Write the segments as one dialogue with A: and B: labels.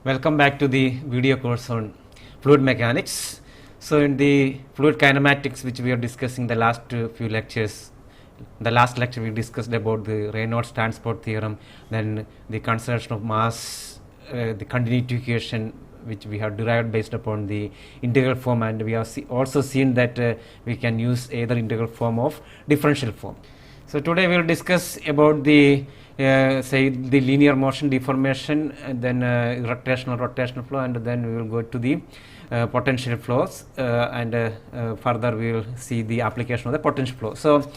A: Welcome back to the video course on fluid mechanics. So in the fluid kinematics, which we are discussing the last few lectures, the last lecture we discussed about the Reynolds transport theorem, then the conservation of mass, the continuity equation which we have derived based upon the integral form, and we have also seen that we can use either integral form or differential form. So today we will discuss about the say the linear motion, deformation, and then rotational flow, and then we will go to the potential flows, and further we will see the application of the potential flow. So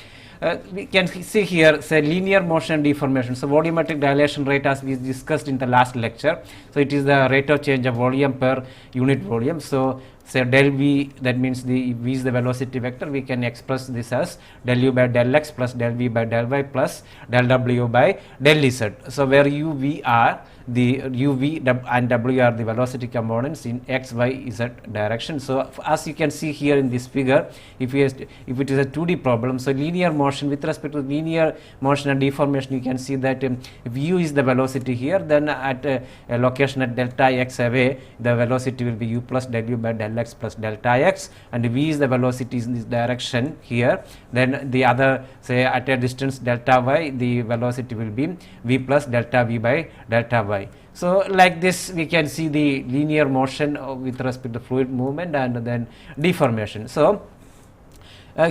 A: we can see here, say, linear motion and deformation. So volumetric dilation rate, as we discussed in the last lecture, so it is the rate of change of volume per unit volume. So say del V, that means the V is the velocity vector, we can express this as del U by del X plus del V by del Y plus del W by del Z. So where U, V are the U, V and W are the velocity components in X, Y, Z direction. So as you can see here in this figure, if it is a 2D problem, so linear motion, with respect to linear motion and deformation, you can see that if U is the velocity here, then at a location at delta X away, the velocity will be U plus W by del X plus delta X, and V is the velocity in this direction here. Then the other, say, at a distance delta Y, the velocity will be V plus delta V by delta Y. So like this we can see the linear motion with respect to fluid movement and then deformation. So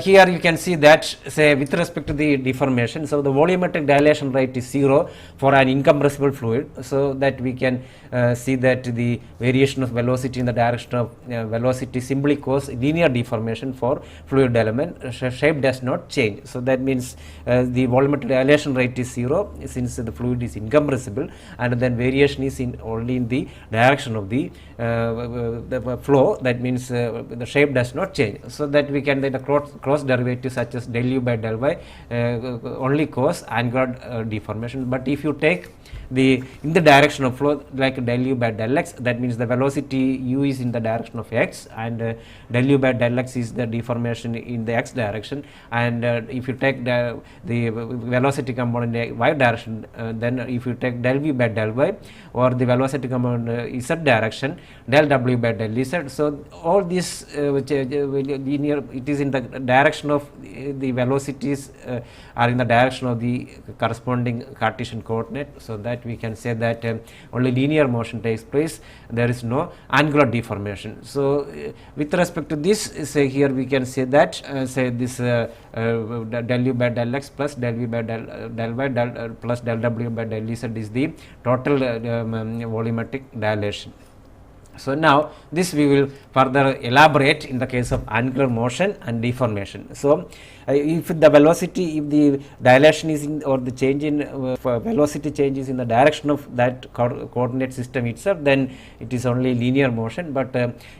A: here you can see that, say, with respect to the deformation, so the volumetric dilation rate is 0 for an incompressible fluid, so that we can see that the variation of velocity in the direction of velocity simply cause linear deformation for fluid element. Shape does not change. So that means the volumetric dilation rate is 0 since the fluid is incompressible, and then variation is only in the direction of the flow. That means the shape does not change. So that we can then cross derivative such as del U by del Y only cause angular deformation. But if you take in the direction of flow like del U by del X, that means the velocity U is in the direction of X, and del U by del X is the deformation in the X direction, and if you take the velocity component in the Y direction, then if you take del V by del Y, or the velocity component Z direction, del W by del Z. So all this linear, it is in the direction of the velocities are in the direction of the corresponding Cartesian coordinate, so that we can say that only linear motion takes place, there is no angular deformation. So with respect to this, say here we can say that say this del U by del X plus del V by del Y plus del W by del Z is the total volumetric dilation. So now this we will further elaborate in the case of angular motion and deformation. So if the velocity, if the dilation is in, or the change in velocity changes in the direction of that coordinate system itself, then it is only linear motion. But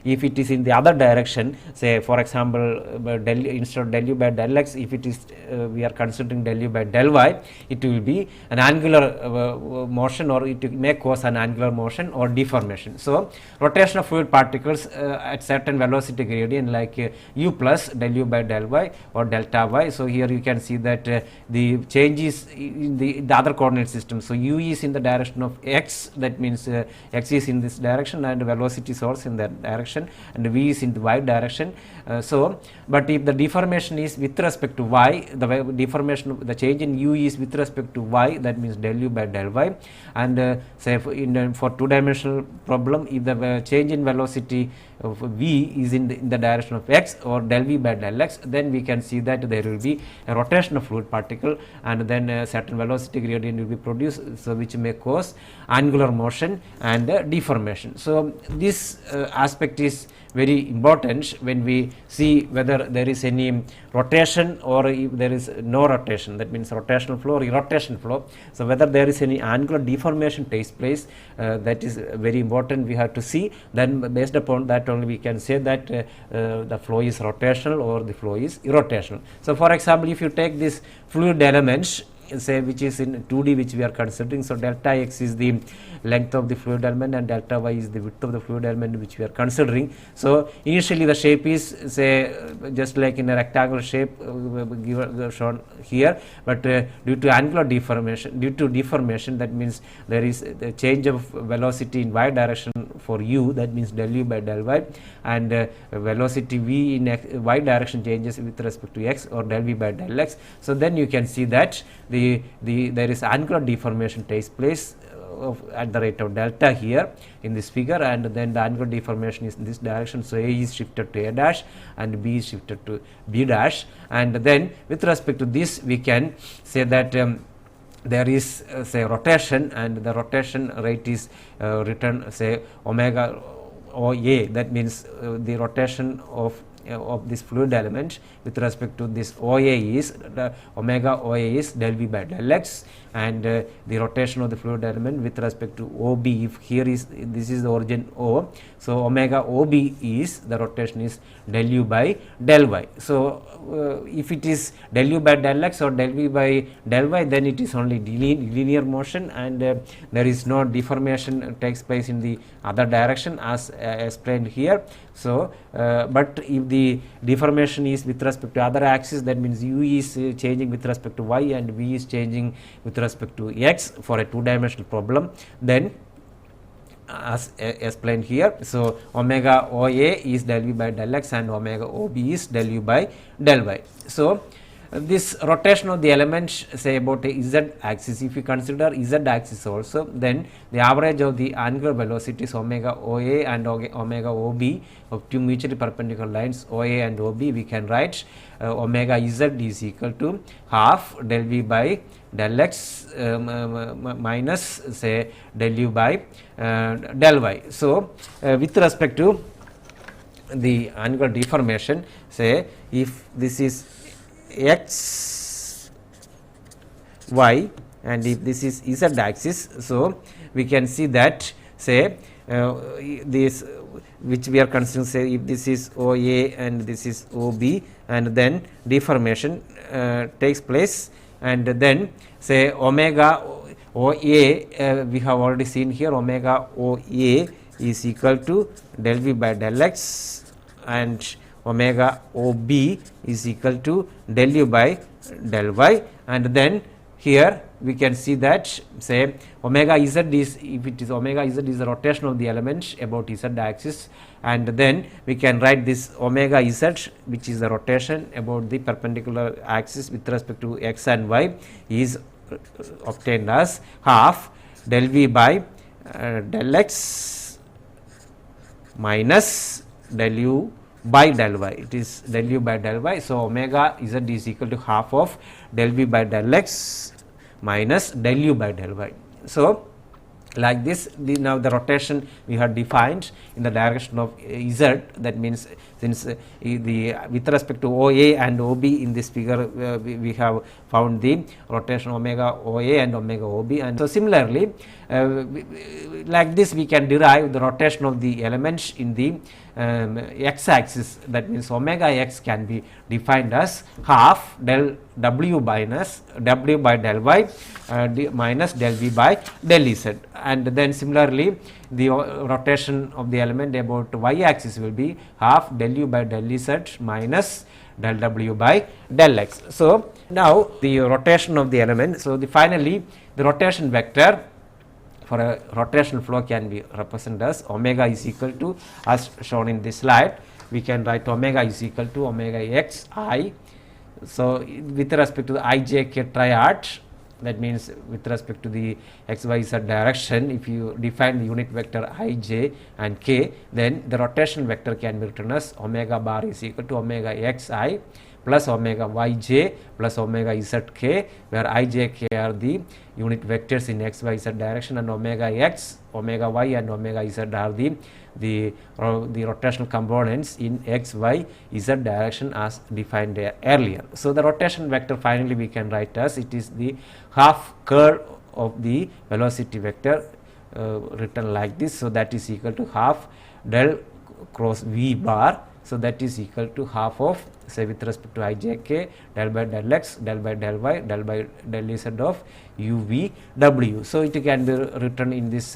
A: if it is in the other direction, say for example instead of del U by del X, if it is we are considering del U by del Y, it will be an angular motion, or it may cause an angular motion or deformation. So rotation of fluid particles at certain velocity gradient like U plus del U by del Y or delta Y. So here you can see that the change is in the other coordinate system. So U is in the direction of X, that means X is in this direction, and velocity is also in that direction, and V is in the Y direction. So but if the deformation is with respect to Y, the deformation, the change in U is with respect to Y, that means del U by del Y, and say for two-dimensional problem, if the change in velocity of V is in the direction of X or del V by del X, then we can see that there will be a rotation of fluid particle, and then a certain velocity gradient will be produced, so which may cause angular motion and deformation. So this aspect is very important when we see whether there is any rotation or if there is no rotation, that means rotational flow or irrotational flow. So whether there is any angular deformation takes place, that is very important, we have to see. Then based upon that only we can say that the flow is rotational or the flow is irrotational. So for example, if you take this fluid elements, say which is in 2D which we are considering. So delta x is the length of the fluid element and delta y is the width of the fluid element which we are considering. So initially the shape is say just like in a rectangular shape shown here, but due to angular deformation, that means there is the change of velocity in y direction for u, that means del u by del y, and velocity v in y direction changes with respect to x, or del v by del x. So then you can see that there is angular deformation takes place at the rate of delta here in this figure, and then the angular deformation is in this direction. So A is shifted to A dash and B is shifted to B dash, and then with respect to this we can say that there is say rotation, and the rotation rate is written say omega OA, that means the rotation of this fluid element with respect to this OA is omega OA is del V by del X, and the rotation of the fluid element with respect to OB, if here is this is the origin O, so omega OB is the rotation is del U by del Y. So if it is del U by del X or del V by del Y, then it is only linear motion, and there is no deformation takes place in the other direction as explained here. So but if the deformation is with respect to other axis, that means u is changing with respect to y and v is changing with respect to x for a two-dimensional problem, then as explained here. So omega OA is del v by del x and omega OB is del u by del y. So this rotation of the element say about a z axis, if you consider z axis also, then the average of the angular velocities omega OA and omega OB of two mutually perpendicular lines OA and OB, we can write omega z is equal to half del v by del x minus say del u by del y. So with respect to the angular deformation, say if this is x y and if this is z axis, so we can see that say this which we are considering, say if this is OA and this is OB, and then deformation takes place, and then say omega OA we have already seen here, omega OA is equal to del v by del x, and omega OB is equal to del u by del y, and then here we can see that say omega z is, if it is omega z is the rotation of the element about z axis, and then we can write this omega z which is the rotation about the perpendicular axis with respect to x and y is obtained as half del v by del x minus del u by del y. It is del u by del y. So omega z is equal to half of del v by del x minus del u by del y. So like this, now the rotation we have defined in the direction of z, that means since with respect to OA and OB in this figure we have found the rotation omega OA and omega OB, and so similarly like this we can derive the rotation of the elements in the x axis, that means omega x can be defined as half del w minus w by del y minus del v by del z, and then similarly the rotation of the element about y axis will be half del u by del z minus del w by del x. So now the rotation of the element, so finally the rotation vector for a rotational flow can be represented as omega is equal to, as shown in this slide, we can write omega is equal to omega x I. So with respect to the ijk triad, that means with respect to the x y z direction, if you define the unit vector ij and k, then the rotation vector can be written as omega bar is equal to omega xi plus omega yj plus omega zk, where I, j, k are the unit vectors in x, y, z direction, and omega x, omega y and omega z are the rotational components in x, y, z direction as defined earlier. So the rotation vector finally we can write as, it is the half curl of the velocity vector written like this. So that is equal to half del cross v bar. So that is equal to half of say with respect to ijk, del by del x, del by del y, del by del z of u v w. So it can be written in this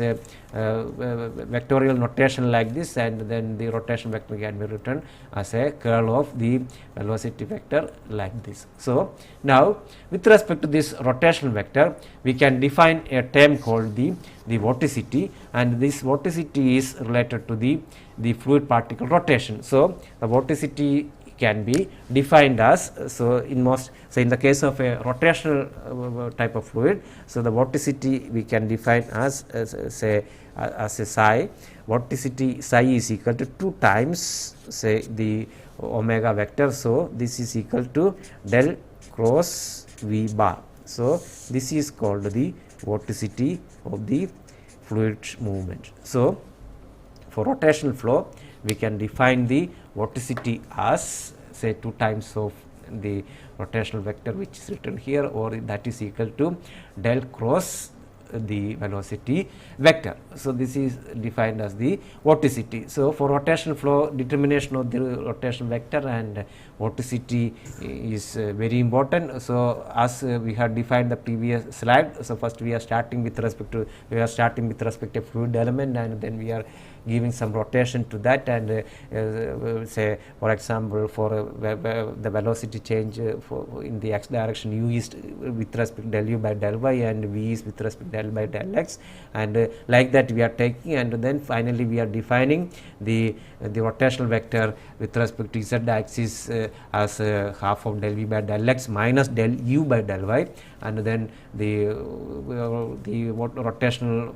A: vectorial notation like this, and then the rotation vector can be written as a curl of the velocity vector like this. So now with respect to this rotation vector, we can define a term called the vorticity, and this vorticity is related to the fluid particle rotation. So the vorticity can be defined as, so in the case of a rotational type of fluid, so the vorticity we can define as say as a psi. Vorticity psi is equal to 2 times say the omega vector. So this is equal to del cross v bar. So this is called the vorticity of the fluid movement. So for rotational flow, we can define the vorticity as say 2 times of the rotational vector which is written here, or that is equal to del cross the velocity vector. So this is defined as the vorticity. So for rotational flow, determination of the rotational vector and vorticity is very important. So as we had defined the previous slide, so first we are starting with respect to a fluid element, and then we are giving some rotation to that, and say for example for the velocity change for in the x direction, u is with respect del u by del y and v is with respect del by del x, and like that we are taking, and then finally we are defining the rotational vector with respect to z axis as half of del v by del x minus del u by del y, and then the rotational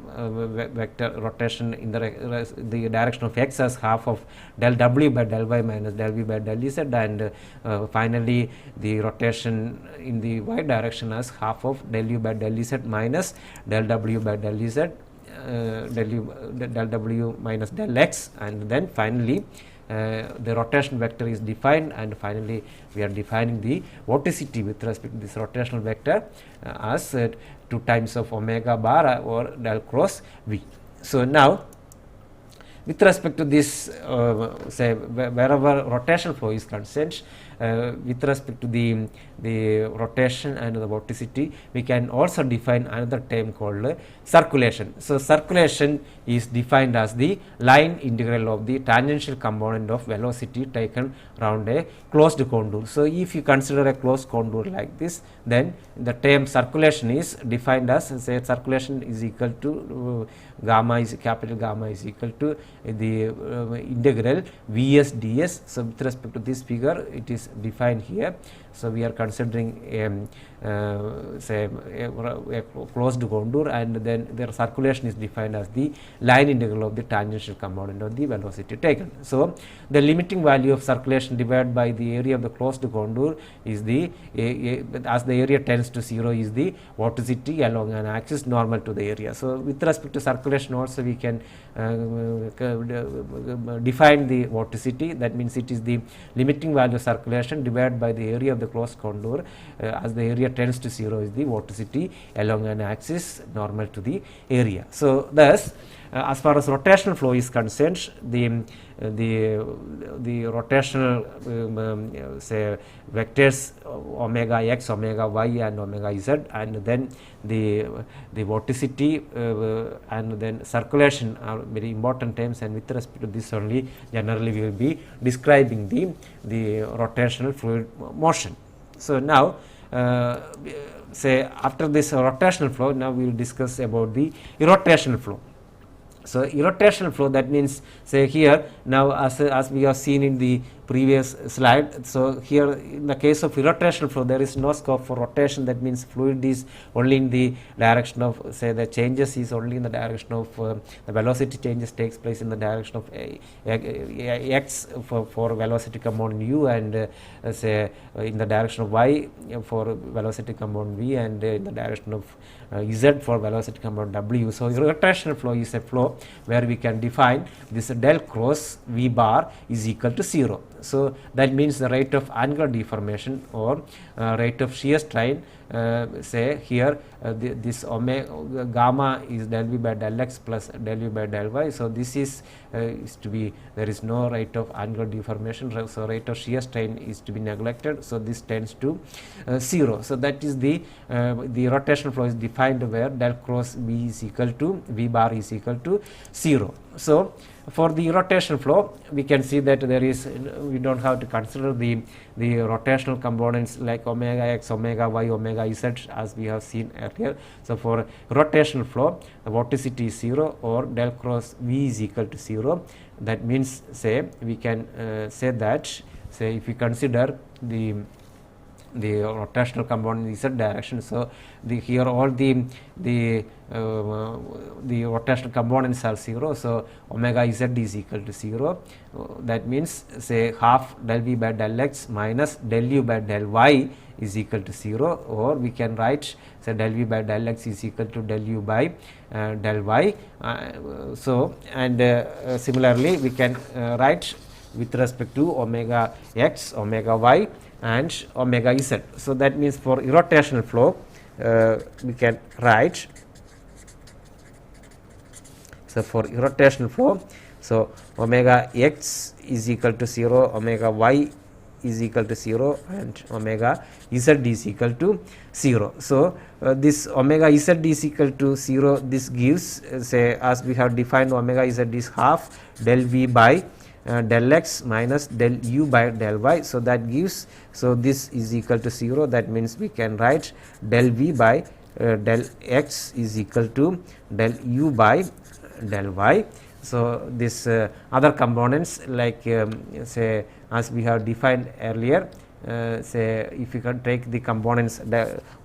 A: vector rotation in the direction of x as half of del w by del y minus del v by del z, and finally the rotation in the y direction as half of del u by del z minus del w by del z, del w minus del x, and then finally the rotation vector is defined, and finally we are defining the vorticity with respect to this rotational vector as 2 times of omega bar or del cross v. So now with respect to this say wherever rotational flow is concerned, with respect to the rotation and the vorticity, we can also define another term called circulation. So circulation is defined as the line integral of the tangential component of velocity taken around a closed contour. So if you consider a closed contour like this, then the term circulation is defined as, say, circulation is equal to capital gamma is equal to the integral Vs ds. So with respect to this figure, it is defined here. So we are considering say a closed contour, and then their circulation is defined as the line integral of the tangential component of the velocity taken. So the limiting value of circulation divided by the area of the closed contour is the as the area tends to 0 is the vorticity along an axis normal to the area. So with respect to circulation also we can define the vorticity. That means it is the limiting value of circulation divided by the area of the closed contour as the area tends to 0 is the vorticity along an axis normal to the area. So thus as far as rotational flow is concerned, the rotational say vectors omega x, omega y and omega z, and then the vorticity and then circulation are very important terms, and with respect to this only generally we will be describing the rotational fluid motion. So now say after this rotational flow, now we will discuss about the irrotational flow. So irrotational flow, that means say here now as we have seen in the previous slide. So here in the case of irrotational flow, there is no scope for rotation. That means fluid is only in the direction of, say, the changes is only in the direction of the velocity changes takes place in the direction of x for velocity component u, and say in the direction of y for velocity component v, and in the direction of z for velocity component w. So irrotational flow is a flow where we can define this del cross v bar is equal to 0. So that means the rate of angular deformation or rate of shear strain say here this omega gamma is del v by del x plus del v by del y. So this is to be, there is no rate of angular deformation, so rate of shear strain is to be neglected. So this tends to 0. So that is the rotational flow is defined where del cross v is equal to v bar is equal to 0. So for the rotational flow, we can see that there is, we don't have to consider the rotational components like omega x, omega y, omega z as we have seen earlier. So for rotational flow, the vorticity is 0 or del cross v is equal to 0. That means, say we can say that, say if we consider the rotational component in z direction, so here all the rotational components are 0, so omega z is equal to 0. That means, say half del v by del x minus del u by del y is equal to 0, or we can write, say del v by del x is equal to del u by del y. So and similarly we can write with respect to omega x, omega y and omega z. So that means for irrotational flow we can write, so for irrotational flow, so omega x is equal to 0, omega y is equal to 0 and omega z is equal to 0. So this omega z is equal to 0, this gives, say as we have defined, omega z is half del v by del x minus del u by del y. So that gives, so this is equal to 0. That means we can write del v by del x is equal to del u by del y. So this other components like say as we have defined earlier, say if you can take the components,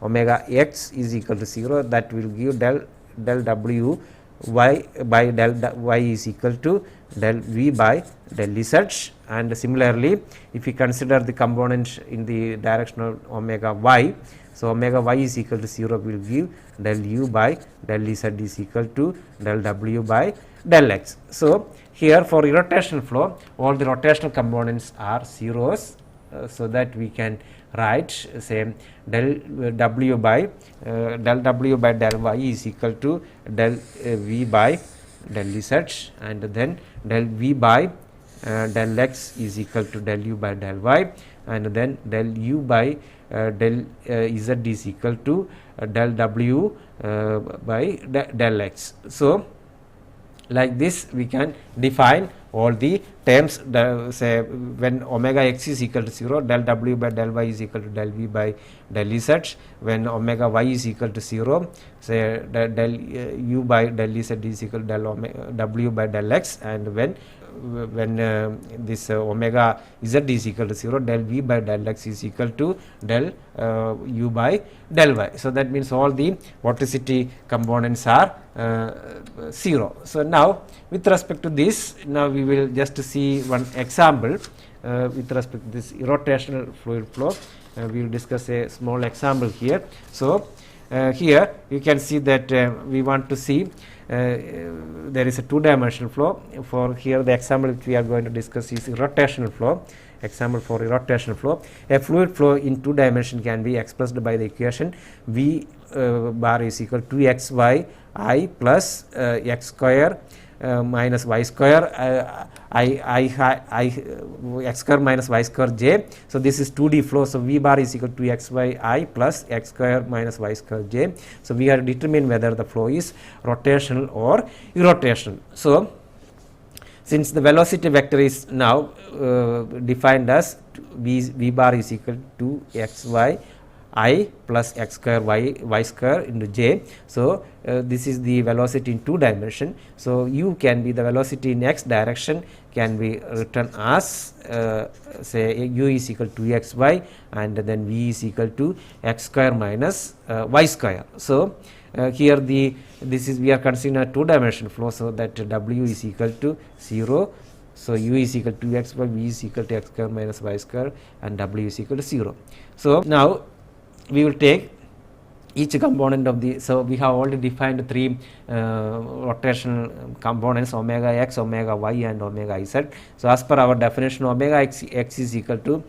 A: omega x is equal to 0, that will give del w y by del y is equal to del v by del z. And similarly if we consider the component in the direction of omega y, so omega y is equal to 0 will give del u by del z is equal to del w by del x. So here for irrotational flow all the rotational components are zeros, so that we can write, say del w by del y is equal to del v by del z, and then del v by del x is equal to del u by del y, and then del u by del z is equal to del w by del x. So like this we can define all the terms, say when omega x is equal to 0, del w by del y is equal to del v by del z. When omega y is equal to 0, say del u by del z is equal to del omega w by del x, and when this omega z is equal to 0, del v by del x is equal to del u by del y. So that means all the vorticity components are 0. So now with respect to this, now we will just see one example with respect to this irrotational fluid flow. We will discuss a small example here. So here you can see that we want to see there is a two-dimensional flow. For here the example which we are going to discuss is irrotational flow. Example for irrotational flow, a fluid flow in two dimension can be expressed by the equation v bar is equal to x y I plus x square minus y square x square minus y square j. So this is 2D flow. So v bar is equal to x y I plus x square minus y square j. So we have to determine whether the flow is rotational or irrotational. So since the velocity vector is now defined as v bar is equal to x y I plus x square y square into j. So this is the velocity in two dimension. So u can be the velocity in x direction can be written as say u is equal to x y, and then v is equal to x square minus y square. So here this is we are considering a two-dimensional flow, so that w is equal to 0. So u is equal to x y, v is equal to x square minus y square, and w is equal to 0. So now we will take each component of the, so we have already defined three rotational components, omega x, omega y and omega z. So as per our definition, omega x is equal to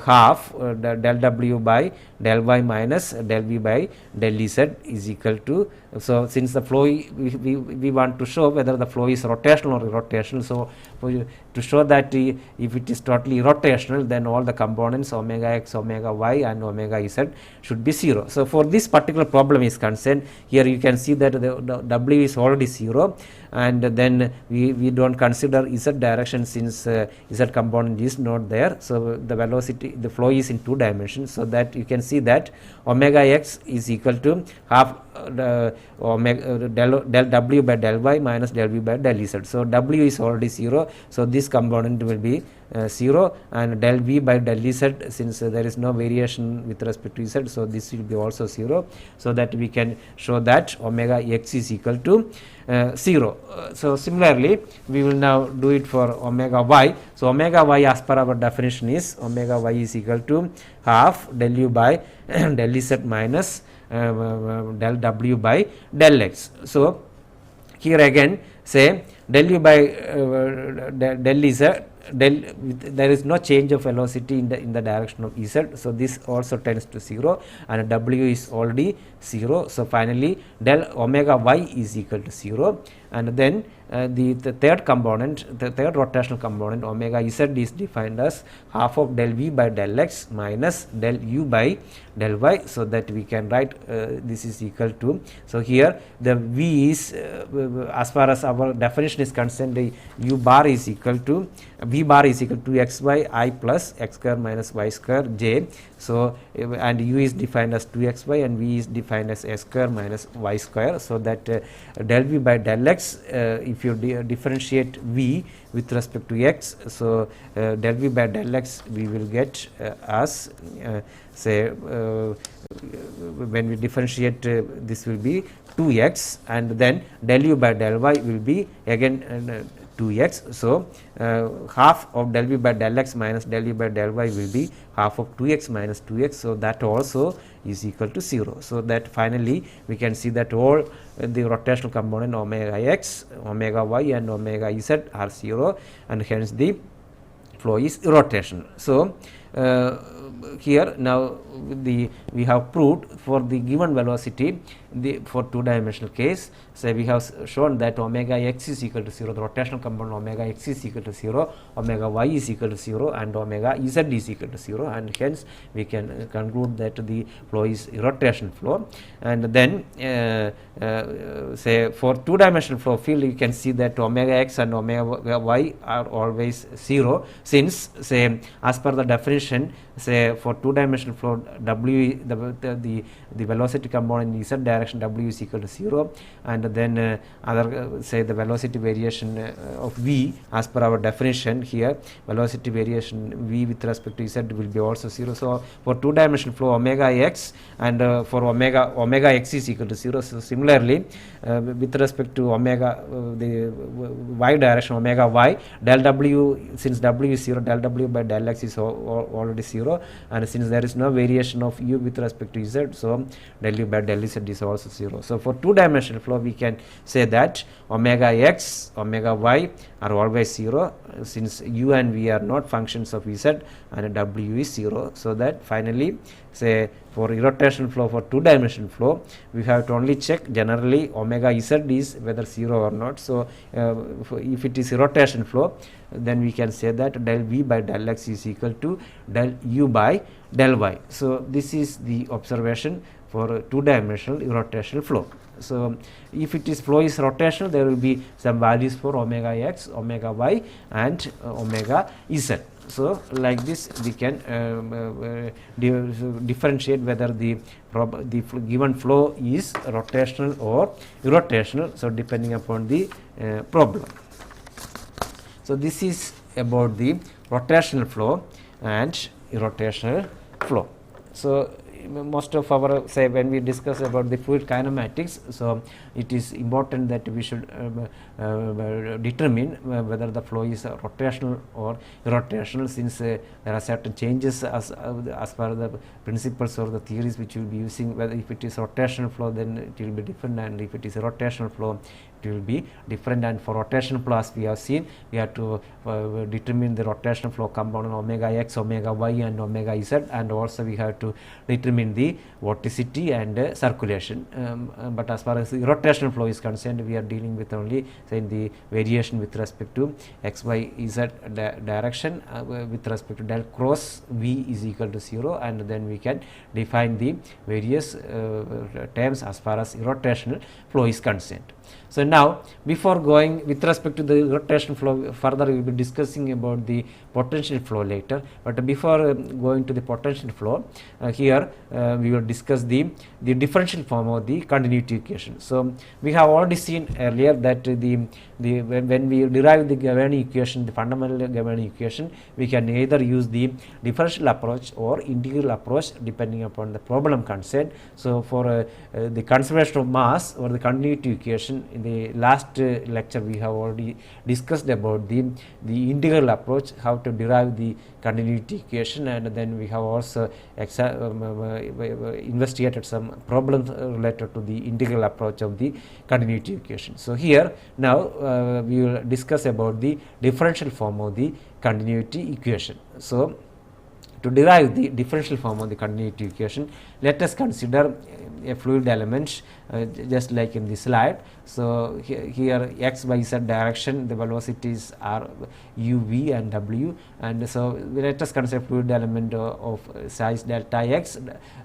A: half del w by del y minus del v by del z is equal to, so since the flow, we want to show whether the flow is rotational or irrotational. So to show that if it is totally irrotational, then all the components omega x, omega y and omega z should be 0. So for this particular problem is concerned, here you can see that the w is already 0, and then we don't consider z direction since z component is not there. So the velocity, the flow is in 2 dimensions, so that you can see that omega x is equal to half omega del w by del y minus del v by del z. So w is already 0, so this component will be 0, and del v by del z, since there is no variation with respect to z, so this will be also 0, so that we can show that omega x is equal to 0. So similarly we will now do it for omega y. So omega y as per our definition is omega y is equal to half del u by del z minus del w by del x. So here again say del u by del z, there is no change of velocity in the direction of z, so this also tends to 0, and w is already 0. So finally del omega y is equal to 0, and then the third component, the third rotational component omega z is defined as half of del v by del x minus del u by del y, so that we can write this is equal to, so here the v is as far as our definition is concerned, the u bar is equal to, v bar is equal to x by I plus x square minus y square j. So and u is defined as 2xy and v is defined as s square minus y square, so that del v by del x, if you differentiate v with respect to x, so del v by del x we will get as say when we differentiate this will be 2x, and then del u by del y will be again 2x. So half of del v by del x minus del u by del y will be half of 2x minus 2x, so that also is equal to 0. So that finally we can see that all the rotational component omega x, omega y and omega z are 0, and hence the flow is irrotational. So here now we have proved for the given velocity, for 2-dimensional case, so we have shown that omega x is equal to 0, the rotational component omega x is equal to 0, omega y is equal to 0 and omega z is equal to 0, and hence we can conclude that the flow is irrotational flow. And then say for 2-dimensional flow field, you can see that omega x and omega y are always 0, since say as per the definition, say for 2-dimensional flow w, the velocity component in z direction w is equal to 0, and then other say the velocity variation of v as per our definition here, velocity variation v with respect to z will be also 0. So for 2-dimensional flow omega x and for omega x is equal to 0. So similarly with respect to omega the y direction omega y, del w, since w is 0, del w by del x is already 0, and since there is no variation of u with respect to z, so del u by del z is also 0. So for 2-dimensional flow we can say that omega x, omega y are always 0, since u and v are not functions of z, and w is 0. So that finally say for irrotational flow, for 2-dimensional flow we have to only check generally omega z is whether 0 or not. So if it is irrotational flow, then we can say that del v by del x is equal to del u by del y. So this is the observation for 2-dimensional irrotational flow. So if it is flow is rotational, there will be some values for omega x, omega y and omega z. So like this we can differentiate whether the given flow is rotational or irrotational, so depending upon the problem. So this is about the rotational flow and irrotational flow. So most of our, say, when we discuss about the fluid kinematics, so it is important that we should determine whether the flow is rotational or irrotational, since there are certain changes as per the principles or the theories which we will be using. Whether if it is rotational flow, then it will be different, and if it is a rotational flow, it will be different. And for rotational flow, as we have seen, we have to determine the rotational flow component omega x, omega y, and omega z, and also we have to determine the vorticity and circulation. But as far as the rotational flow is concerned, we are dealing with only, say, the variation with respect to x, y, z direction with respect to del cross v is equal to 0, and then we can define the various terms as far as irrotational flow is concerned. So now, before going with respect to the rotational flow, further we will be discussing about the potential flow later. But before going to the potential flow, here we will discuss the differential form of the continuity equation. So we have already seen earlier that when we derive the Gavani equation, the fundamental Gavani equation, we can either use the differential approach or integral approach depending upon the problem concerned. So for the conservation of mass or the continuity equation, in the last lecture we have already discussed about the integral approach, how to derive the continuity equation, and then we have also investigated some problems related to the integral approach of the continuity equation. So here now we will discuss about the differential form of the continuity equation. So to derive the differential form of the continuity equation, let us consider a fluid element just like in the slide. So here x, y, z direction, the velocities are u, v, and w, and so let us consider fluid element of size delta x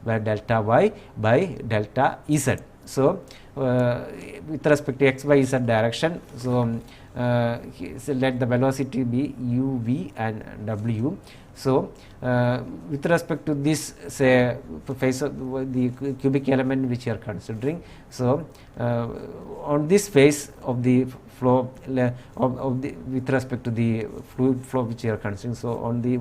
A: by delta y by delta z. So with respect to x, y, z direction, so let the velocity be u, v, and w. So with respect to this, say, face of the cubic element which you are considering, so on this phase of the flow with respect to the fluid flow which you are considering, so on the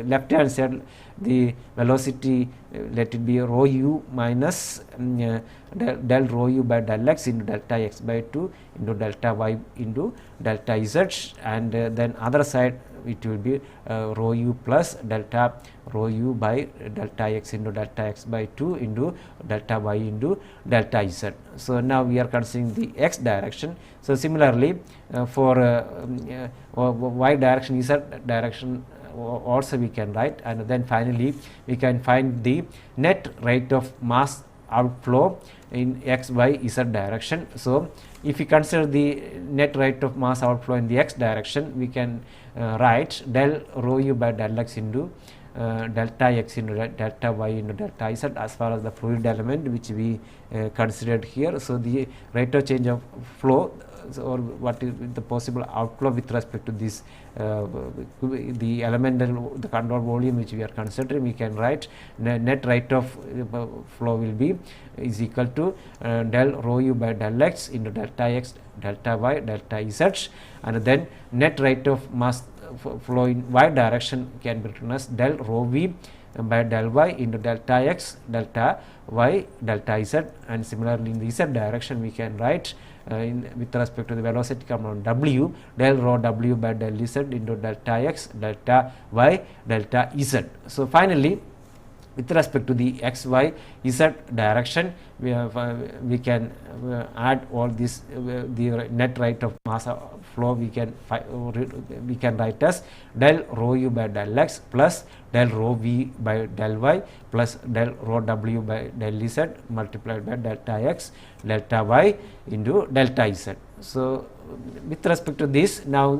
A: left hand side, the velocity let it be rho u minus del rho u by del x into delta x by 2 into delta y into delta z, and then other side it will be rho u plus delta rho u by delta x into delta x by 2 into delta y into delta z. So now we are considering the x direction. So similarly for y direction, z direction also we can write, and then finally we can find the net rate of mass outflow in x, y, z direction. So if we consider the net rate of mass outflow in the x direction, we can write del rho u by del x into delta x into delta y into delta z as far as the fluid element which we considered here. So the rate of change of flow, or what is the possible outflow with respect to this the elemental, the control volume which we are considering, we can write net rate of flow will be is equal to del rho u by del x into delta x, delta y, delta z, and then net rate of mass flow in y direction can be written as del rho v by del y into delta x, delta y, delta z, and similarly in the z direction we can write with respect to the velocity component w, del rho w by del z into delta x, delta y, delta z. So finally with respect to the x, y, z direction, we can add all this the net rate of mass flow we can write as del rho u by del x plus del rho v by del y plus del rho w by del z multiplied by delta x, delta y into delta z. So with respect to this, now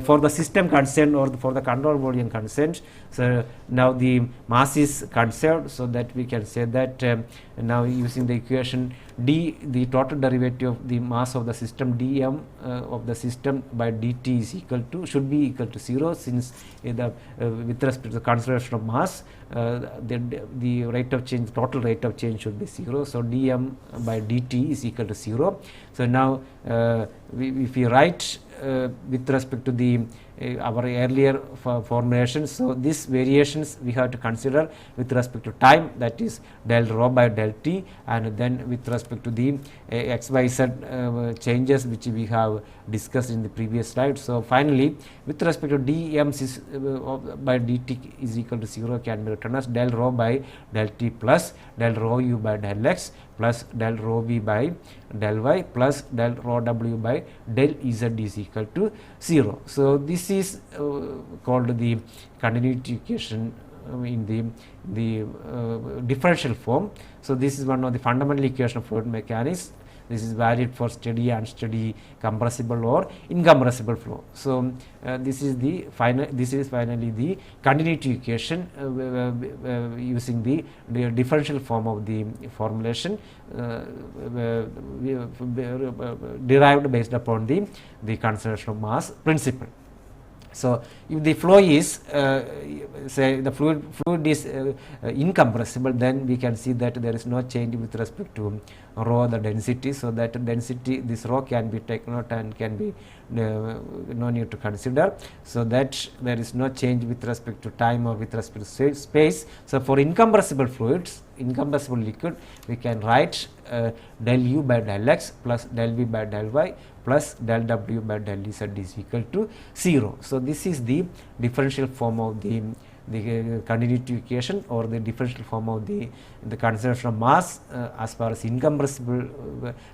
A: for the system concerned or for the control volume concerned, so now the mass is conserved, so that we can say that now using the equation d, the total derivative of the mass of the system dm of the system by dt is equal to, should be equal to 0, since with respect to the conservation of mass the rate of change, total rate of change should be 0. So dm by dt is equal to 0. So now if we write with respect to the our earlier formulation. So these variations we have to consider with respect to time, that is del rho by del t, and then with respect to the xyz changes which we have discussed in the previous slide. So finally, with respect to dm by dt is equal to 0 can be written as del rho by del t plus del rho u by del x plus del rho v by del y plus del rho w by del z is equal to 0. So this is called the continuity equation in the differential form. So this is one of the fundamental equation of fluid mechanics. This is valid for steady, unsteady, compressible or incompressible flow. So this is finally the continuity equation using the differential form of the formulation derived based upon the conservation of mass principle. So if the flow is say the fluid is incompressible, then we can see that there is no change with respect to rho, the density. So that density, this rho can be taken out and can be no need to consider. So that there is no change with respect to time or with respect to space. So for incompressible fluids, incompressible liquid, we can write del u by del x plus del v by del y plus del w by del z is equal to 0. So this is the differential form of the continuity equation, or the differential form of the conservation of mass as far as incompressible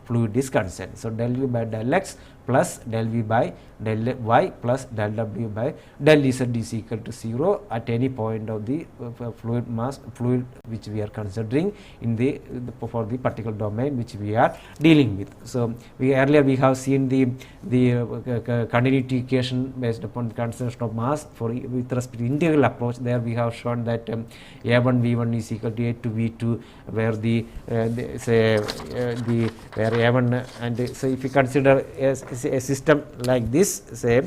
A: fluid is concerned. So del u by del x plus del v by del y plus del w by del z is equal to 0 at any point of the fluid which we are considering in for the particular domain which we are dealing with. So earlier we have seen the continuity equation based upon the conservation of mass with respect to integral approach. There we have shown that a1 v1 is equal to a2 v2, where where a1 and so if you consider a system like this, say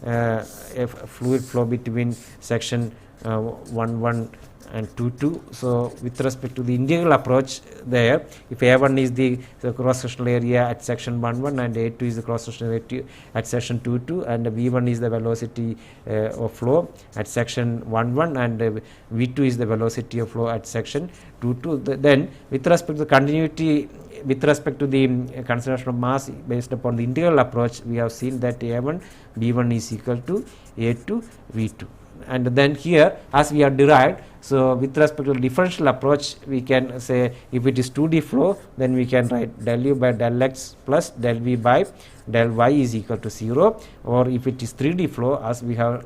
A: a fluid flow between section 1 and 2. So with respect to the integral approach, there if A1 is the cross-sectional area at section 1 and A2 is the cross-sectional area at section 2, and V1 is the velocity of flow at section 1 and V2 is the velocity of flow at section 2. Then with respect to the continuity, with respect to the conservation of mass based upon the integral approach, we have seen that A1 V1 is equal to A2 V2. And then here, as we have derived, so with respect to the differential approach, we can say if it is 2D flow, then we can write del u by del x plus del v by del y is equal to 0, or if it is 3D flow, as we have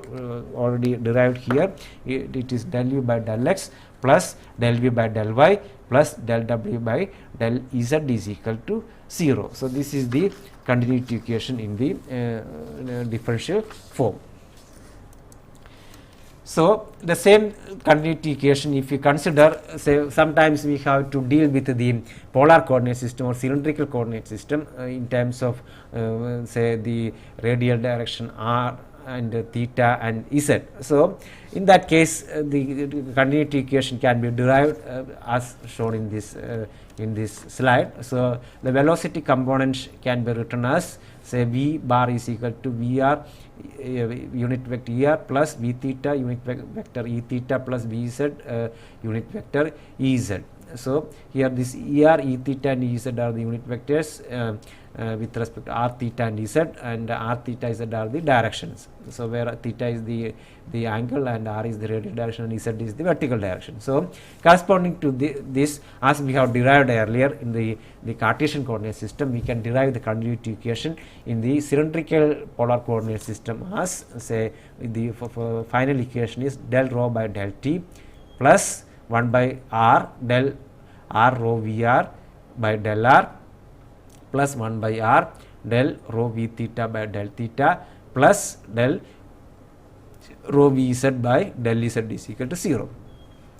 A: already derived here, it is del u by del x plus del v by del y plus del w by del z is equal to 0. So this is the continuity equation in the differential form. So the same continuity equation, if you consider, say sometimes we have to deal with the polar coordinate system or cylindrical coordinate system in terms of say the radial direction r and theta and z. So in that case the continuity equation can be derived as shown in this slide. So the velocity component can be written as, say, v bar is equal to vr unit vector er plus v theta unit vector e theta plus vz unit vector ez. So here this er, e theta and ez are the unit vectors with respect to r theta and z, and r theta z are the directions. So where theta is the angle and r is the radial direction and z is the vertical direction. So corresponding to this, as we have derived earlier in the Cartesian coordinate system, we can derive the continuity equation in the cylindrical polar coordinate system as, say, the final equation is del rho by del t plus 1 by r del r rho vr by del r plus 1 by r del rho v theta by del theta plus del rho vz by del z is equal to 0.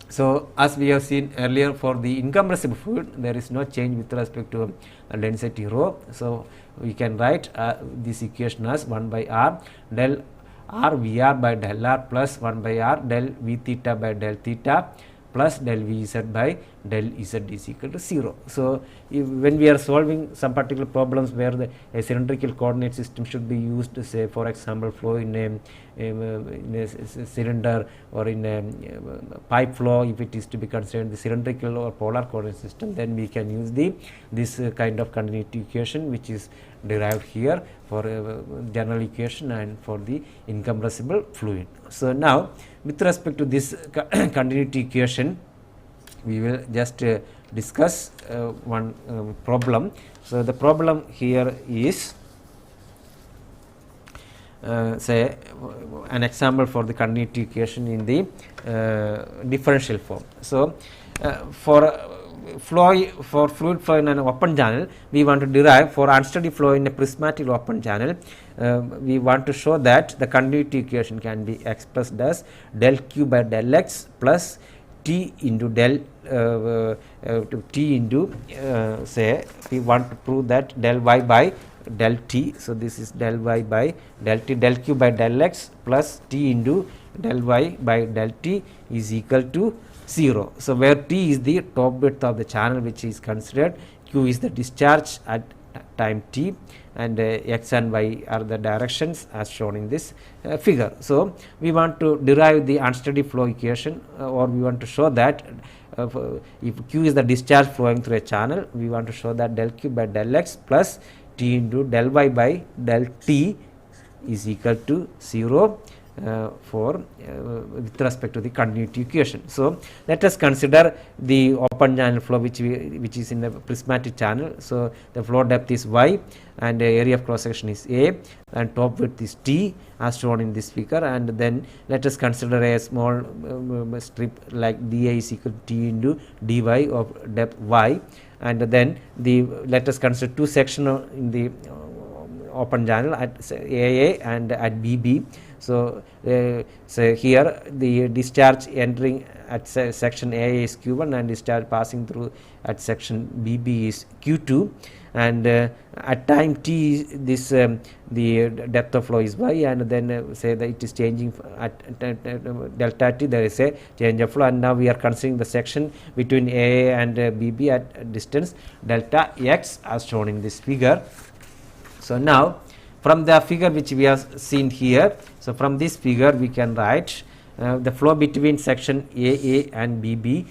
A: So as we have seen earlier, for the incompressible fluid there is no change with respect to density rho. So we can write this equation as 1 by r del r vr by del r plus 1 by r del v theta by del theta plus del vz by del z is equal to 0. So when we are solving some particular problems where a cylindrical coordinate system should be used, say for example flow in a cylinder or in a pipe flow, if it is to be considered the cylindrical or polar coordinate system, then we can use this kind of continuity equation which is derived here for general equation and for the incompressible fluid. So now with respect to this continuity equation, we will just discuss one problem. So the problem here is say an example for the continuity equation in the differential form. So for fluid flow in an open channel, we want to derive for unsteady flow in a prismatic open channel. We want to show that the continuity equation can be expressed as del q by del x plus t into del t into say we want to prove that del y by del t. So this is del y by del t, del q by del x plus t into del y by del t is equal to 0. So where t is the top width of the channel which is considered, q is the discharge at time t, and x and y are the directions as shown in this figure. So we want to derive the unsteady flow equation, or we want to show that if q is the discharge flowing through a channel, we want to show that del q by del x plus t into del y by del t is equal to 0 for with respect to the continuity equation. So let us consider the open channel flow which is in a prismatic channel. So the flow depth is y and the area of cross section is a and top width is t as shown in this figure, and then let us consider a small strip like dA is equal to t into dy of depth y, and then let us consider two sections in the open channel at AA and at BB. So here the discharge entering at section AA is Q1 and discharge passing through at section BB is Q2, and at time t this the depth of flow is y, and then say that it is changing at delta t, there is a change of flow, and now we are considering the section between AA and BB at distance delta x as shown in this figure. So now from the figure which we have seen here, so from this figure we can write the flow between section AA and BB.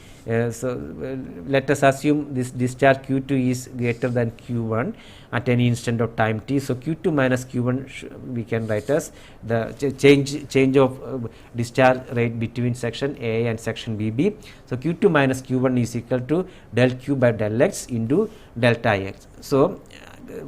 A: Let us assume this discharge Q2 is greater than Q1 at any instant of time t. So Q2 minus Q1 we can write as the change of discharge rate between section AA and section BB. So Q2 minus Q1 is equal to del Q by del x into delta x. So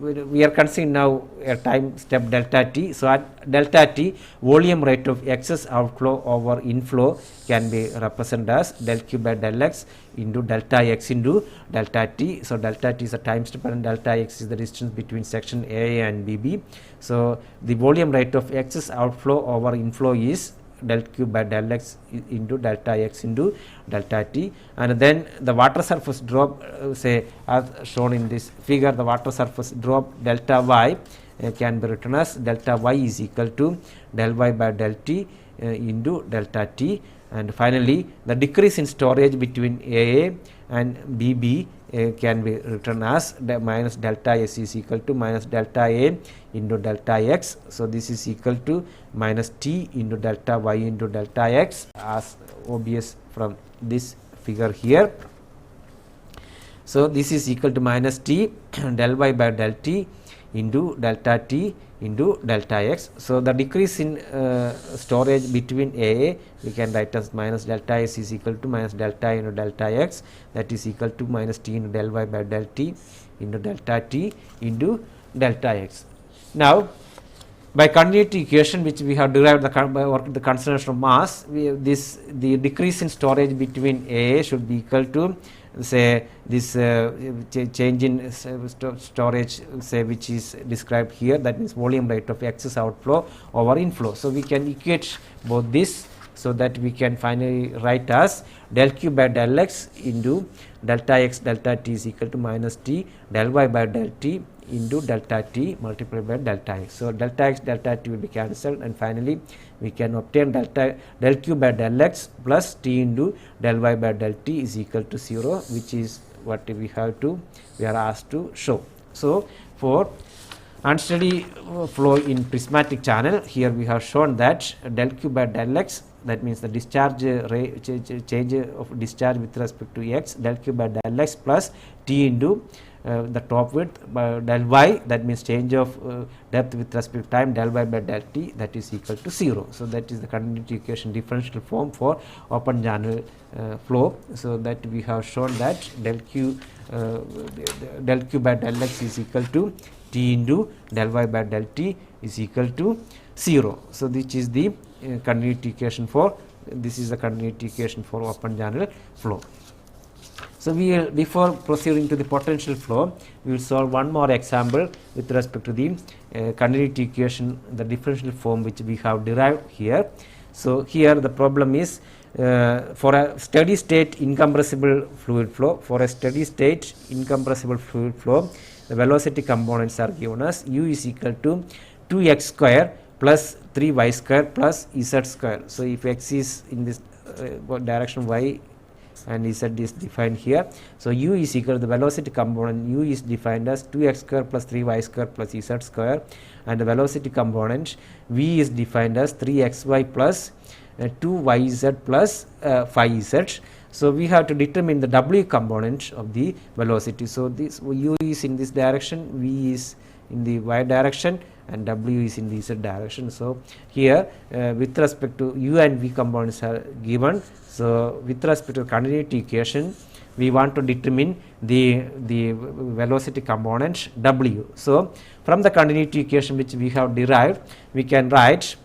A: we are considering now a time step delta t. So at delta t, volume rate of excess outflow over inflow can be represented as del q by del x into delta x into delta t. So delta t is a time step and delta x is the distance between section A and BB. So the volume rate of excess outflow over inflow is del q by del x into delta x into delta t, and then the water surface drop say as shown in this figure, the water surface drop delta y can be written as delta y is equal to del y by del t into delta t, and finally the decrease in storage between AA and BB can be written as minus delta s is equal to minus delta A into delta x. So this is equal to minus t into delta y into delta x as obvious from this figure here. So this is equal to minus t del y by del t into delta t into delta x. So the decrease in storage between AA we can write as minus delta s is equal to minus delta into delta x, that is equal to minus t into del y by del t into delta t into delta x. Now by continuity equation which we have derived the conservation of mass, the decrease in storage between AA should be equal to say this change in storage say which is described here, that means volume rate of excess outflow over inflow. So we can equate both this so that we can finally write as del q by del x into delta x delta t is equal to minus t del y by del t into delta t multiplied by delta x. So delta x, delta t will be cancelled, and finally we can obtain del q by del x plus t into del y by del t is equal to 0, which is what we are asked to show. So for unsteady flow in prismatic channel, here we have shown that del q by del x, that means the discharge change of discharge with respect to x, del q by del x plus t into the top width by del y, that means change of depth with respect to time, del y by del t, that is equal to 0. So that is the continuity equation differential form for open channel flow. So that we have shown that del q by del x is equal to t into del y by del t is equal to 0. So this is the continuity equation for open channel flow. So we will, before proceeding to the potential flow, we will solve one more example with respect to the continuity equation, the differential form which we have derived here. So here the problem is for a steady state incompressible fluid flow, the velocity components are given as u is equal to 2x square plus 3y square plus z square. So if x is in this direction, y and z is defined here. So u is equal to the velocity component, u is defined as 2x square plus 3y square plus z square, and the velocity component v is defined as 3xy plus 2yz plus 5z. So we have to determine the w component of the velocity. So this u is in this direction, v is in the y direction, and w is in the z direction. So here with respect to u and v components are given. So with respect to continuity equation, we want to determine the velocity component w. So from the continuity equation which we have derived, we can write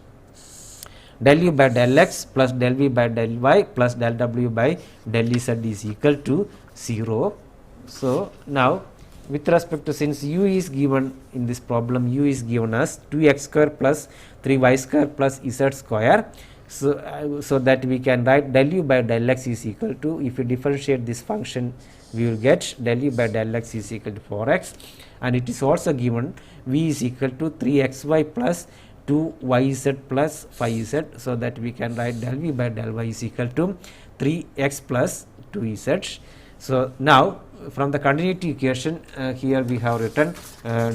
A: del u by del x plus del v by del y plus del w by del z is equal to 0. So now with respect to, since u is given in this problem, u is given as 2x square plus 3y square plus z square. So that we can write del u by del x is equal to, if you differentiate this function, we will get del u by del x is equal to 4x, and it is also given v is equal to 3xy plus 2yz plus 5z. So that we can write del v by del y is equal to 3x plus 2z. So now from the continuity equation, here we have written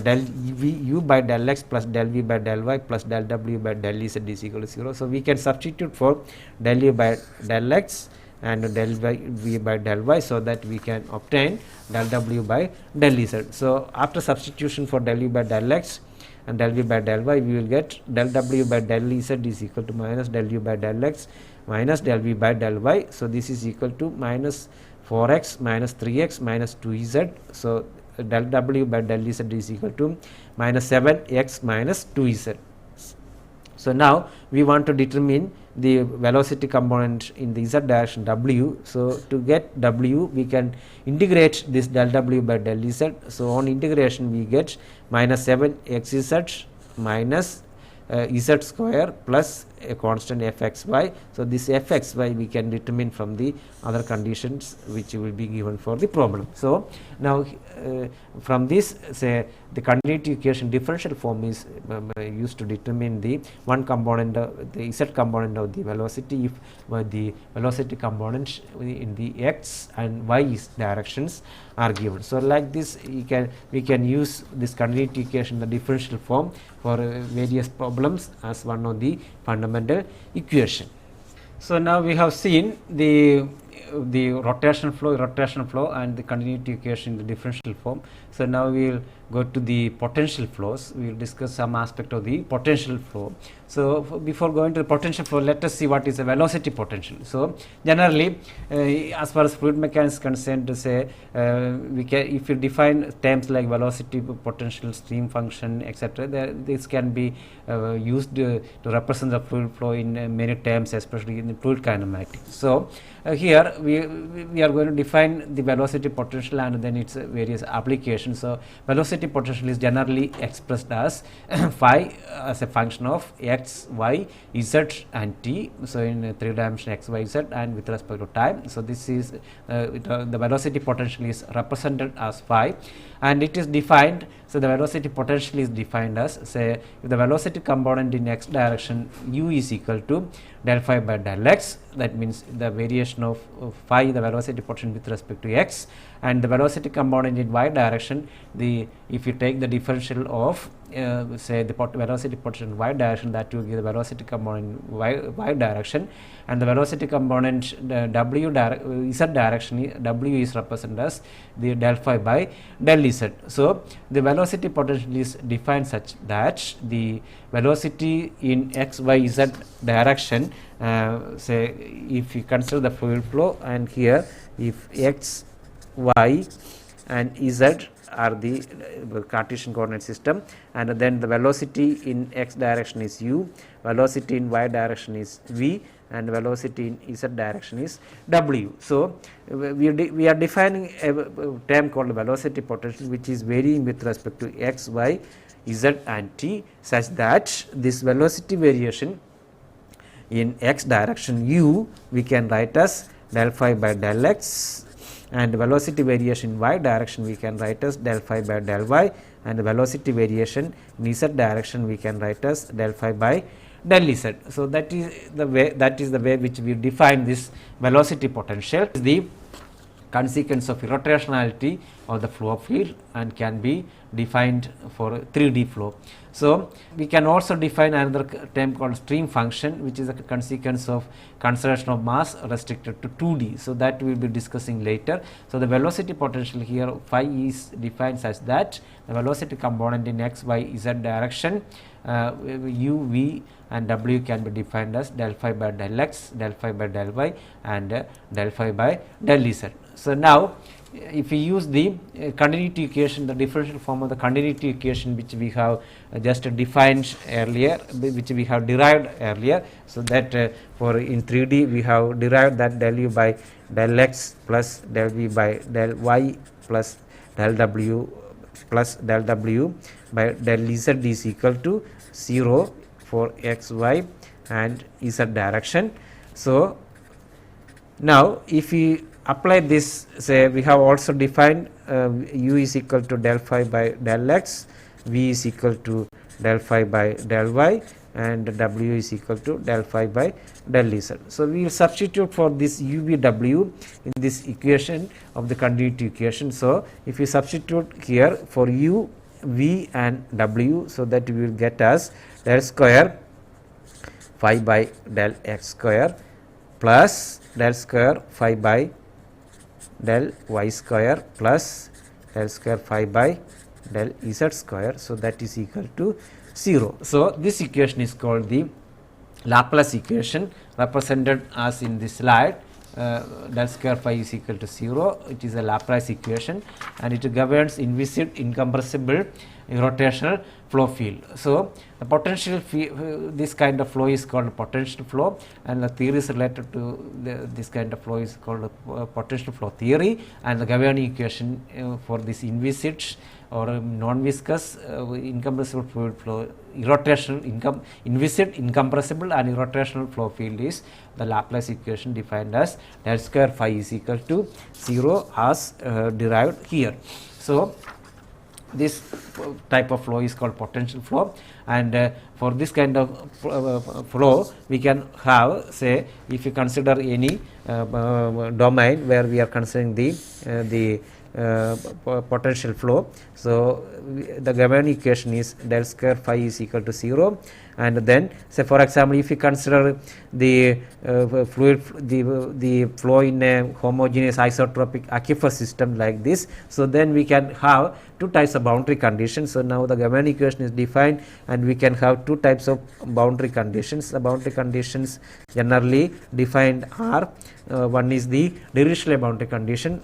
A: del v u by del x plus del v by del y plus del w by del z is equal to 0. So we can substitute for del u by del x and del v by del y, so that we can obtain del w by del z. So after substitution for del u by del x and del v by del y, we will get del w by del z is equal to minus del u by del x minus del v by del y. So this is equal to minus 4x minus 3x minus 2z. So del w by del z is equal to minus 7x minus 2z. So now we want to determine the velocity component in the z direction w. So to get w, we can integrate this del w by del z. So on integration we get minus 7xz minus z square plus a constant fxy. So this fxy we can determine from the other conditions which will be given for the problem. So now from this, say the continuity equation differential form is used to determine the one component, the z component of the velocity, if the velocity components in the x and y directions are given. So like this we can use this continuity equation, the differential form, for various problems as one of the fundamental equation. So now we have seen the rotational flow and the continuity equation in the differential form. So now we will go to the potential flows. We will discuss some aspect of the potential flow. So before going to the potential flow, let us see what is a velocity potential. So generally, as far as fluid mechanics is concerned, to say we can, if you define terms like velocity, potential, stream function, etc., this can be used to represent the fluid flow in many terms, especially in the fluid kinematics. So here we are going to define the velocity potential and then its various applications. So velocity potential is generally expressed as phi as a function of x, y, z and t. So in 3 dimension x, y, z, and with respect to time. So this is the velocity potential is represented as phi, and it is defined So the velocity potential is defined as, say, if the velocity component in x direction u is equal to del phi by del x, that means the variation of phi, the velocity potential with respect to x, and the velocity component in y direction, if you take the differential of say the velocity potential in y direction, that will give the velocity component in y direction, and the velocity component z direction, w is represented as the del phi by del z. So the velocity potential is defined such that the velocity in x, y, z direction, say if you consider the fluid flow, and here if x, y and z are the Cartesian coordinate system, and then the velocity in x direction is u, velocity in y direction is v, and velocity in z direction is w. So we are defining a term called velocity potential, which is varying with respect to x, y, z and t, such that this velocity variation in x direction u we can write as del phi by del x, and velocity variation in y direction we can write as del phi by del y, and velocity variation in z direction we can write as del phi by del z. So that is the way which we define this velocity potential. The consequence of irrotationality of the flow field and can be defined for 3D flow. So we can also define another term called stream function, which is a consequence of conservation of mass restricted to 2D. So that we will be discussing later. So the velocity potential here phi is defined such that the velocity component in x, y, z direction, u, v and w can be defined as del phi by del x, del phi by del y and del phi by del z. So now if we use the continuity equation, the differential form of the continuity equation which we have just defined earlier, which we have derived earlier, so that for in 3D we have derived that del u by del x plus del v by del y plus del w plus del w by del z is equal to 0 for x, y and z direction. So now if we apply this, say we have also defined u is equal to del phi by del x, v is equal to del phi by del y and w is equal to del phi by del z. So we will substitute for this u, v, w in this equation of the continuity equation. So if you substitute here for u, v and w, so that we will get as del square phi by del x square plus del square phi by del y square plus del square phi by del z square. So that is equal to 0. So this equation is called the Laplace equation, represented as in this slide. Del square phi is equal to 0. It is a Laplace equation and it governs inviscid, incompressible, irrotational flow field. So the potential this kind of flow is called potential flow, and the theory is related to this kind of flow is called potential flow theory, and the governing equation for this inviscid or non-viscous incompressible fluid flow, irrotational inviscid, incompressible and irrotational flow field is the Laplace equation defined as del square phi is equal to 0 as derived here. So this type of flow is called potential flow, and for this kind of flow we can have, say if you consider any domain where we are considering the potential flow. So the governing equation is del square phi is equal to 0, and then say for example if you consider the fluid the flow in a homogeneous isotropic aquifer system like this, so then we can have two types of boundary conditions. So now the governing equation is defined and we can have two types of boundary conditions. The boundary conditions generally defined are one is the Dirichlet boundary condition,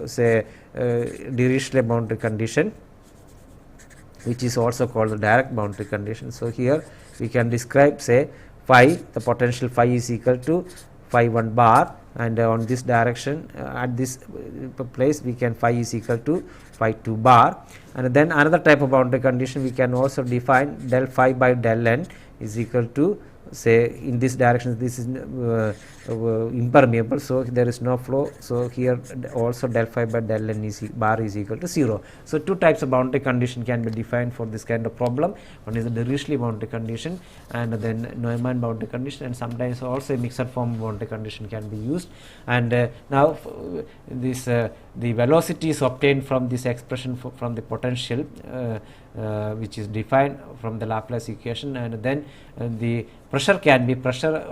A: say Dirichlet boundary condition, which is also called the direct boundary condition. So here we can describe, say phi, the potential phi is equal to phi 1 bar, and on this direction at this place we can phi is equal to phi 2 bar, and then another type of boundary condition we can also define del phi by del n is equal to say in this direction this is impermeable, so there is no flow, so here also del phi by del n is bar is equal to 0. So two types of boundary condition can be defined for this kind of problem. One is the Dirichlet boundary condition and then Neumann boundary condition, and sometimes also a mixed form boundary condition can be used. And now this the velocity is obtained from this expression from the potential which is defined from the Laplace equation, and then the pressure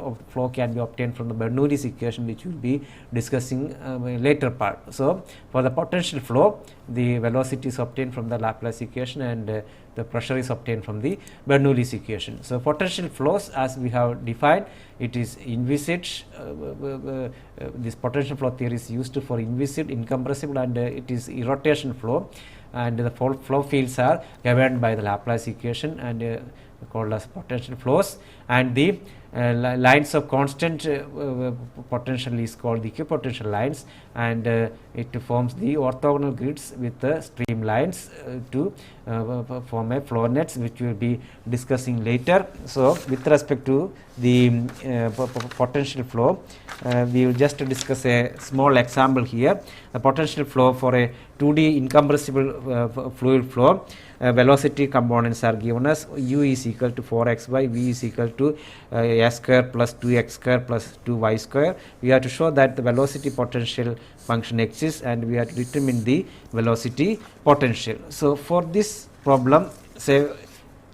A: of flow can be obtained from the Bernoulli's equation, which we will be discussing later part. So for the potential flow, the velocity is obtained from the Laplace equation and the pressure is obtained from the Bernoulli's equation. So potential flows, as we have defined, it is inviscid. This potential flow theory is used for inviscid, incompressible, and it is irrotation flow, and the flow fields are governed by the Laplace equation and called as potential flows, and the lines of constant potential is called the equipotential lines, and it forms the orthogonal grids with the streamlines to form a flow nets, which we will be discussing later. So with respect to the potential flow, we will just discuss a small example here. The potential flow for a 2D incompressible fluid flow, velocity components are given as u is equal to 4xy, v is equal to s square plus 2x square plus 2y square. We have to show that the velocity potential function exists, and we have to determine the velocity potential. So for this problem, say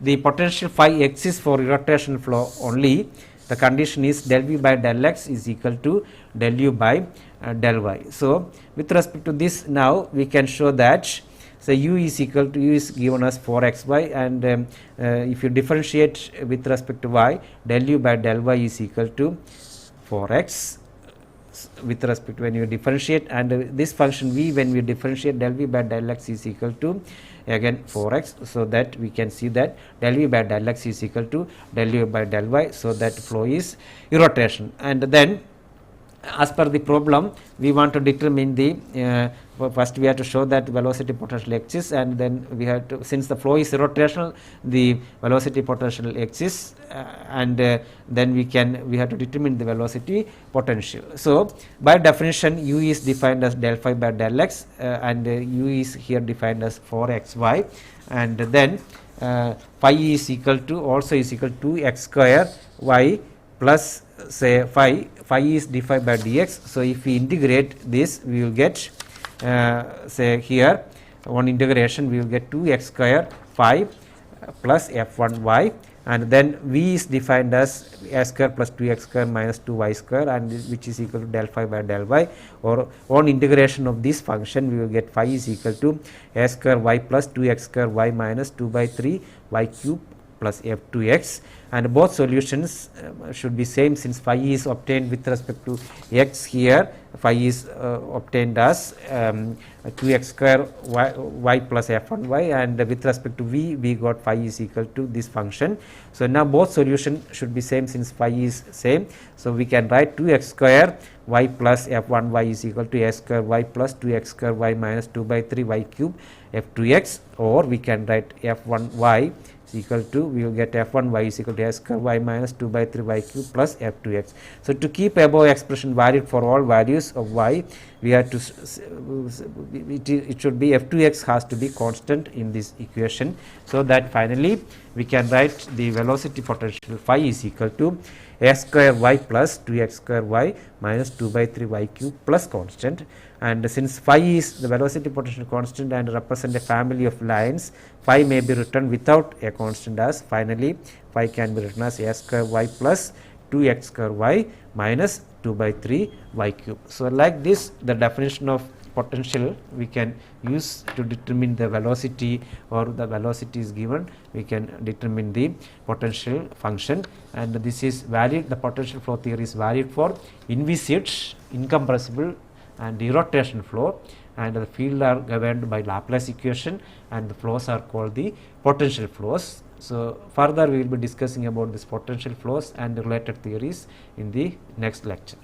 A: the potential phi exists for irrotational flow only. The condition is del v by del x is equal to del u by del y. So with respect to this, now we can show that so u is equal to, u is given as 4xy, and if you differentiate with respect to y, del u by del y is equal to 4x with respect to when you differentiate, and this function v, when we differentiate, del v by del x is equal to again 4x, so that we can see that del v by del x is equal to del u by del y, so that flow is irrotation. And then as per the problem, we want to determine the first we have to show that velocity potential exists, and then we have to, since the flow is irrotational, the velocity potential exists, and then we have to determine the velocity potential. So by definition, u is defined as del phi by del x, and u is here defined as 4xy, and then phi is equal to, also is equal to x square y plus say phi is d phi by dx. So if we integrate this, we will get say here one integration, we will get 2x square phi plus f1y, and then v is defined as s square plus 2x square minus 2y square, and which is equal to del phi by del y, or on integration of this function, we will get phi is equal to s square y plus 2x square y minus 2 by 3 y cube plus f2x, and both solutions should be same, since phi is obtained with respect to x. Here phi is obtained as 2x square y plus f1y, and with respect to v, we got phi is equal to this function. So now both solution should be same, since phi is same, so we can write 2x square y plus f1y is equal to s square y plus 2x square y minus 2 by 3 y cube f2x, or we can write f1y is equal to, we will get f1y is equal to s square y minus 2 by 3 y cube plus f2x. So to keep above expression valid for all values of y, we have to it should be f2x has to be constant in this equation, so that finally we can write the velocity potential phi is equal to s square y plus 2x square y minus 2 by 3 y cube plus constant. And since phi is the velocity potential constant and represent a family of lines, phi may be written without a constant, as finally phi can be written as s square y plus 2x square y minus 2 by 3 y cube. So like this, the definition of potential we can use to determine the velocity, or the velocity is given, we can determine the potential function, and this is valid, the potential flow theory is valid for inviscid, incompressible and irrotation flow, and the field are governed by Laplace equation, and the flows are called the potential flows. So further we will be discussing about this potential flows and related theories in the next lecture.